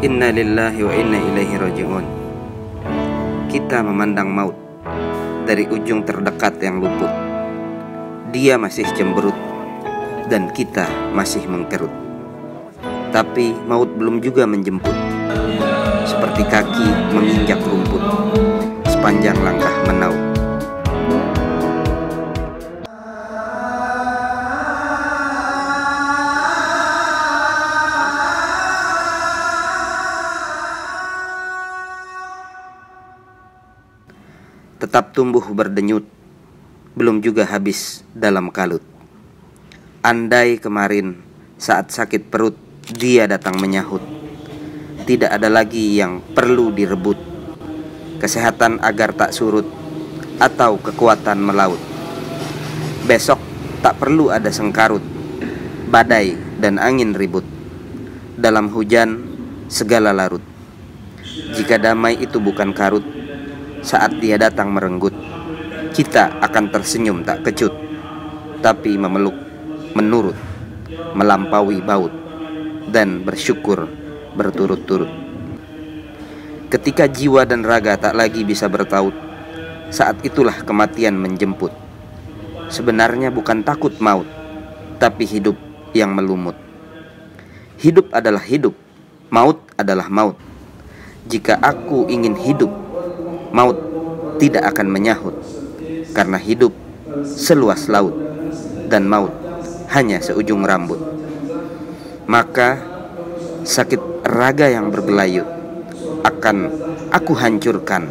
Inna lillahi wa inna ilaihi raji'un. Kita memandang maut dari ujung terdekat yang luput. Dia masih cemberut dan kita masih mengkerut. Tapi maut belum juga menjemput, seperti kaki menginjak rumput sepanjang langkah menaut. Tetap tumbuh berdenyut, belum juga habis dalam kalut. Andai kemarin saat sakit perut dia datang menyahut, tidak ada lagi yang perlu direbut, kesehatan agar tak surut atau kekuatan melaut. Besok tak perlu ada sengkarut, badai dan angin ribut, dalam hujan segala larut. Jika damai itu bukan karut, saat dia datang merenggut, kita akan tersenyum tak kecut, tapi memeluk, menurut, melampaui baut, dan bersyukur berturut-turut. Ketika jiwa dan raga tak lagi bisa bertaut, saat itulah kematian menjemput. Sebenarnya bukan takut maut, tapi hidup yang melumut. Hidup adalah hidup, maut adalah maut. Jika aku ingin hidup, maut tidak akan menyahut, karena hidup seluas laut dan maut hanya seujung rambut. Maka sakit raga yang bergelayut akan aku hancurkan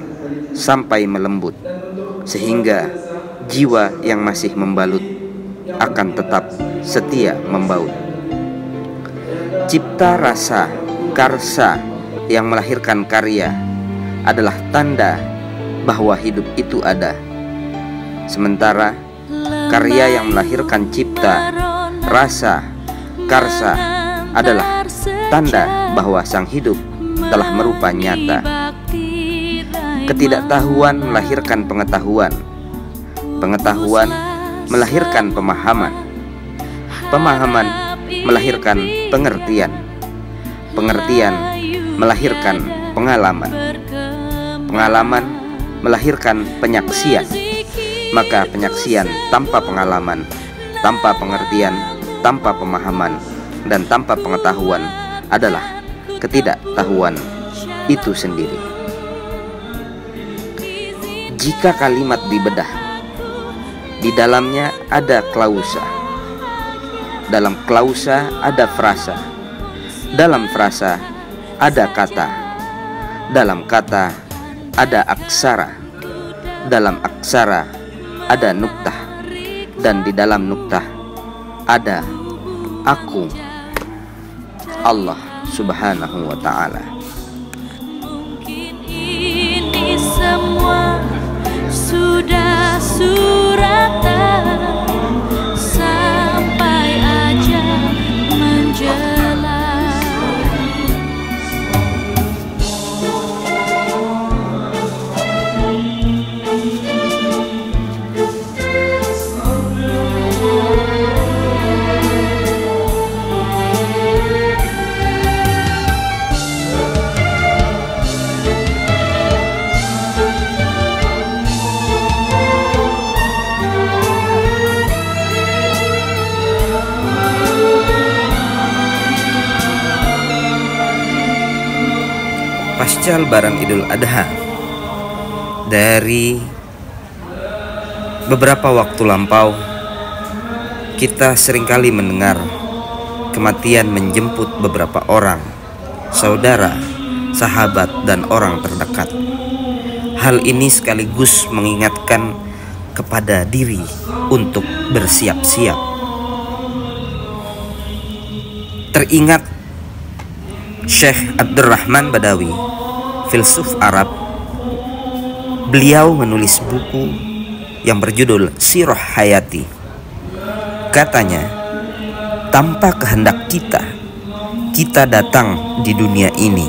sampai melembut, sehingga jiwa yang masih membalut akan tetap setia membaut. Cipta rasa karsa yang melahirkan karya adalah tanda bahwa hidup itu ada. Sementara karya yang melahirkan cipta, rasa, karsa adalah tanda bahwa sang hidup telah merupa nyata. Ketidaktahuan melahirkan pengetahuan, pengetahuan melahirkan pemahaman, pemahaman melahirkan pengertian, pengertian melahirkan pengalaman, pengalaman melahirkan penyaksian. Maka penyaksian tanpa pengalaman, tanpa pengertian, tanpa pemahaman, dan tanpa pengetahuan adalah ketidaktahuan itu sendiri. Jika kalimat dibedah, di dalamnya ada klausa. Dalam klausa ada frasa. Dalam frasa ada kata. Dalam kata ada aksara. Dalam aksara ada nuktah. Dan di dalam nuktah ada aku, Allah Subhanahu wa ta'ala. Mungkin ini semua sudah suratan, sampai aja menjelang. Pasca Lebaran Idul Adha, dari beberapa waktu lampau kita seringkali mendengar kematian menjemput beberapa orang, saudara, sahabat, dan orang terdekat. Hal ini sekaligus mengingatkan kepada diri untuk bersiap-siap. Teringat Syekh Abdurrahman Badawi, filsuf Arab. Beliau menulis buku yang berjudul Sirah Hayati. Katanya, tanpa kehendak kita datang di dunia ini,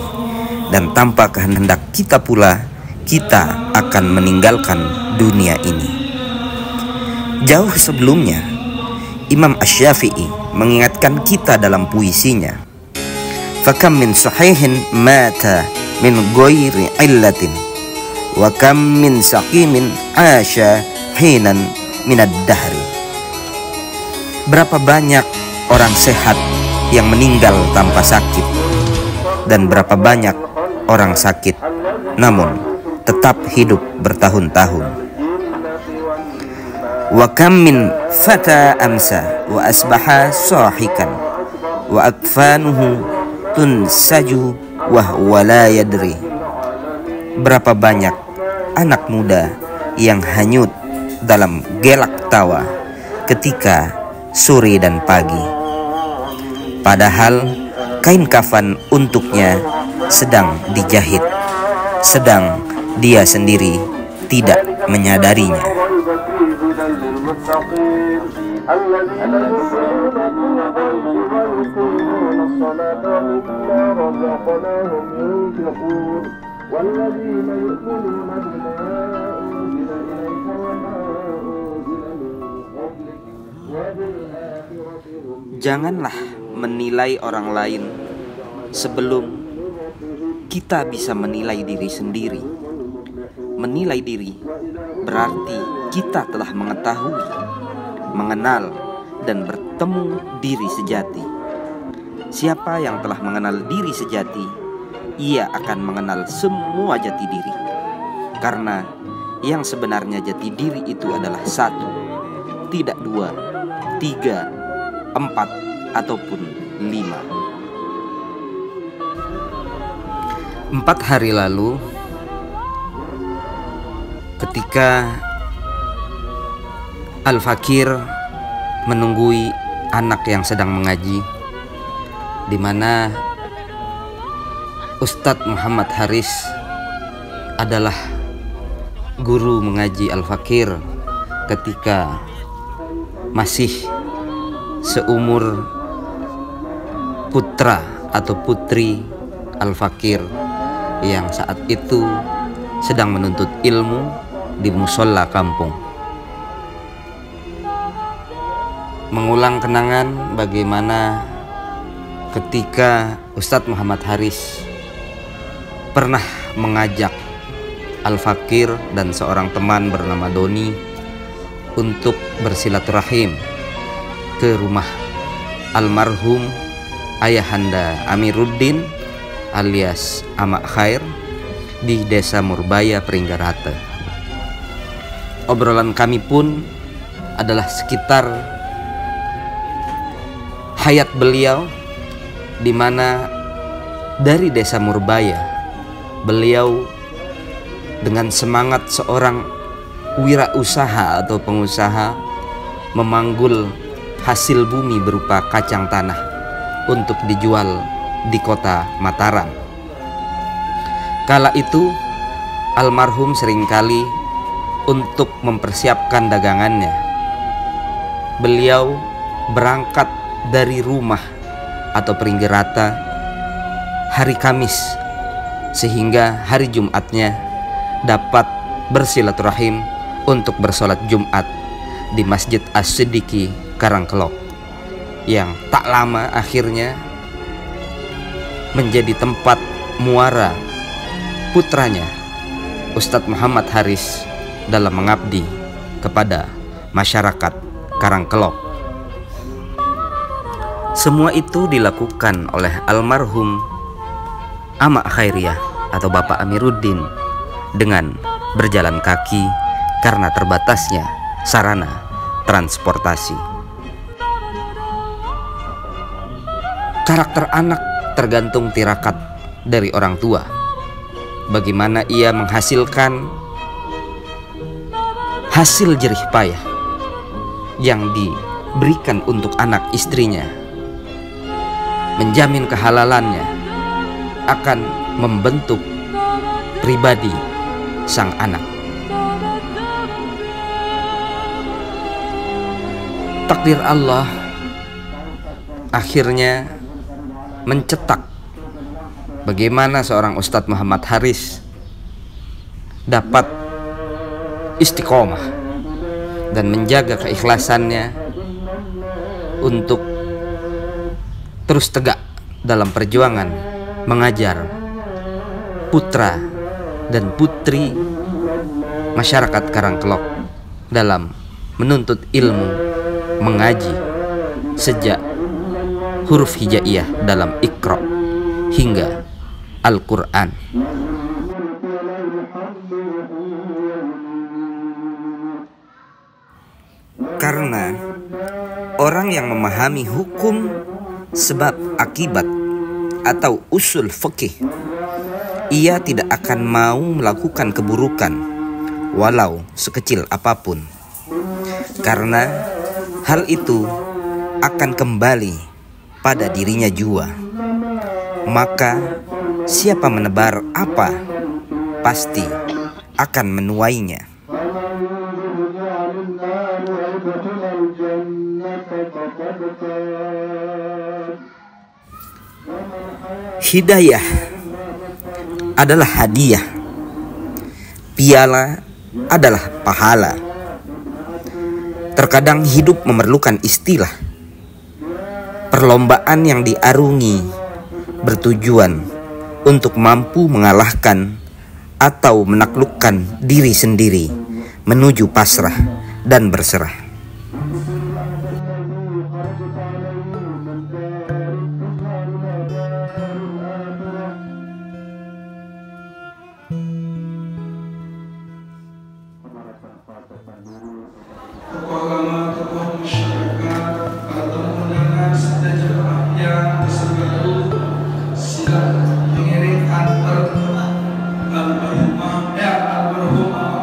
dan tanpa kehendak kita pula, kita akan meninggalkan dunia ini. Jauh sebelumnya, Imam Asy-Syafi'i mengingatkan kita dalam puisinya, Fakam min sahihin mata min ghairi illatin wa kam min saqimin asya hinan minad dahri. Berapa banyak orang sehat yang meninggal tanpa sakit, dan berapa banyak orang sakit namun tetap hidup bertahun-tahun. Wa kam min fata amsa wa asbaha sahikan wa akfanuhu tunsaju wa huwa la yadri. Berapa banyak anak muda yang hanyut dalam gelak tawa ketika sore dan pagi, padahal kain kafan untuknya sedang dijahit, sedang dia sendiri tidak menyadarinya. Janganlah menilai orang lain sebelum kita bisa menilai diri sendiri. Menilai diri berarti kita telah mengetahui, mengenal, dan bertemu diri sejati. Siapa yang telah mengenal diri sejati, ia akan mengenal semua jati diri. Karena yang sebenarnya jati diri itu adalah satu, tidak dua, tiga, 4 ataupun 5. 4 hari lalu, ketika Al-Fakir menunggui anak yang sedang mengaji, di mana Ustadz Muhammad Haris adalah guru mengaji Al-Fakir ketika masih seumur putra atau putri Al-Fakir yang saat itu sedang menuntut ilmu di musola kampung. Mengulang kenangan bagaimana ketika Ustadz Muhammad Haris pernah mengajak Al-Fakir dan seorang teman bernama Doni untuk bersilaturahim ke rumah almarhum Ayahanda Amiruddin alias Amak Khair di Desa Murbaya, Pringgarata. Obrolan kami pun adalah sekitar hayat beliau, di mana dari Desa Murbaya beliau dengan semangat seorang wirausaha atau pengusaha memanggul hasil bumi berupa kacang tanah untuk dijual di kota Mataram. Kala itu almarhum seringkali untuk mempersiapkan dagangannya, beliau berangkat dari rumah atau Pringgarata hari Kamis, sehingga hari Jumatnya dapat bersilaturahim untuk bersolat Jumat di Masjid As-Siddiqi Karangkelok, yang tak lama akhirnya menjadi tempat muara putranya Ustadz Muhammad Haris dalam mengabdi kepada masyarakat Karangkelok. Semua itu dilakukan oleh almarhum Amak Khairiyah atau Bapak Amiruddin dengan berjalan kaki karena terbatasnya sarana transportasi. Karakter anak tergantung tirakat dari orang tua. Bagaimana ia menghasilkan hasil jerih payah yang diberikan untuk anak istrinya, menjamin kehalalannya, akan membentuk pribadi sang anak. Takdir Allah akhirnya mencetak bagaimana seorang Ustadz Muhammad Haris dapat istiqomah dan menjaga keikhlasannya untuk terus tegak dalam perjuangan mengajar putra dan putri masyarakat Karangkelok dalam menuntut ilmu mengaji sejak huruf hijaiyah dalam Iqra hingga Al-Quran. Karena orang yang memahami hukum sebab akibat atau usul fikih, ia tidak akan mau melakukan keburukan walau sekecil apapun, karena hal itu akan kembali pada dirinya jua. Maka siapa menebar apa pasti akan menuainya. Hidayah adalah hadiah, piala adalah pahala. Terkadang hidup memerlukan istilah. Perlombaan yang diarungi bertujuan untuk mampu mengalahkan atau menaklukkan diri sendiri menuju pasrah dan berserah. Tokoh agama, tokoh masyarakat, para undangan serta jemaah yang bersegera siap mengiring antar almarhum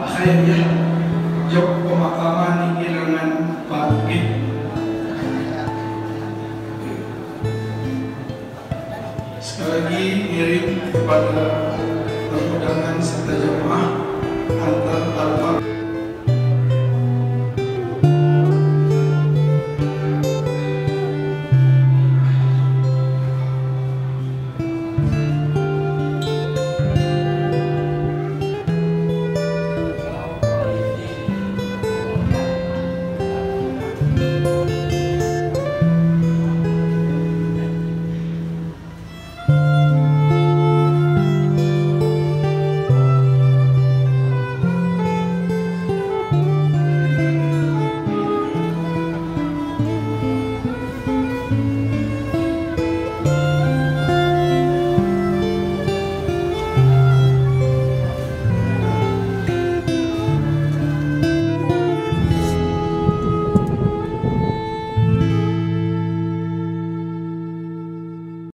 Khairiyah jok pemakaman di Ilangan pagi. Sekali lagi ngirim kepada undangan serta jemaah antar almarhum